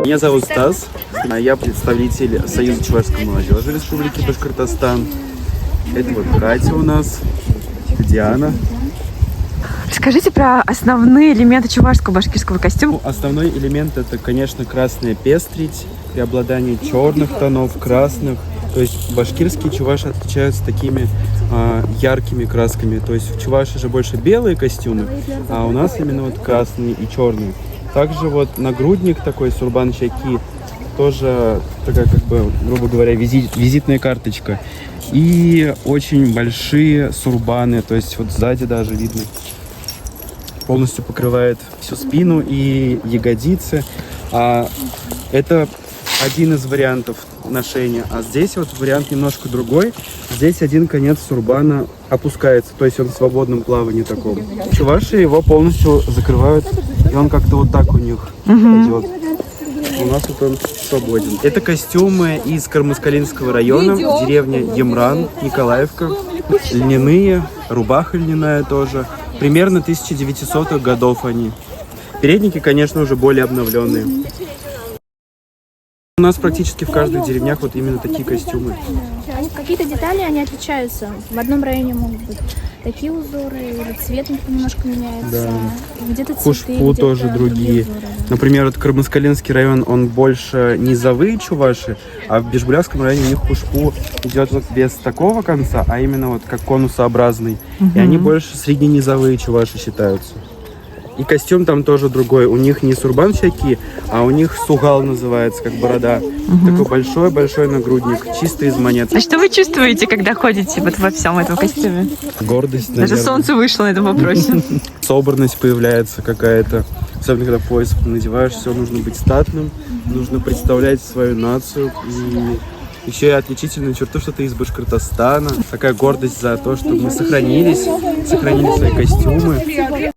Меня зовут Стас, я представитель Союза чувашской молодежи Республики Башкортостан. Это вот Катя у нас, Диана. Расскажите про основные элементы чувашского башкирского костюма. Основной элемент это, конечно, красная пестрить, преобладание черных тонов, красных. То есть башкирские чуваши отличаются такими яркими красками. То есть в чуваши же больше белые костюмы, а у нас именно вот красные и черные. Также вот нагрудник такой, сурбан-чаки, тоже такая, как бы, грубо говоря, визитная карточка. И очень большие сурбаны, то есть вот сзади даже видно. Полностью покрывает всю спину и ягодицы. Это один из вариантов ношения. А здесь вот вариант немножко другой. Здесь один конец сурбана опускается, то есть он в свободном плавании таком. Чуваши его полностью закрывают, и он как-то вот так у них идет. У нас вот он свободен. Это костюмы из Кармаскалинского района, деревня Емран, Николаевка. Льняные, рубаха льняная тоже. Примерно 1900-х годов они. Передники, конечно, уже более обновленные. У нас практически в каждых деревнях вот именно такие костюмы. Какие-то детали, они отличаются. В одном районе могут быть такие узоры, или цвет немножко меняется. Да. Где-то Хушпу тоже другие. Узоры, да. Например, вот Кармаскалинский район, он больше низовые чуваши, а в Бишбулякском районе у них хушпу идет вот без такого конца, а именно вот как конусообразный. И они больше средненизовые чуваши считаются. И костюм там тоже другой. У них не сурбан-чаки, а у них сугал называется, как борода. Такой большой-большой нагрудник, чисто из монет. А что вы чувствуете, когда ходите вот во всем этом костюме? Гордость, Даже наверное. солнце вышло на этом вопросе. Собранность появляется какая-то. Особенно, когда пояс надеваешь, все нужно быть статным, нужно представлять свою нацию. И еще и отличительную черту, что ты из Башкортостана. Такая гордость за то, что мы сохранили свои костюмы.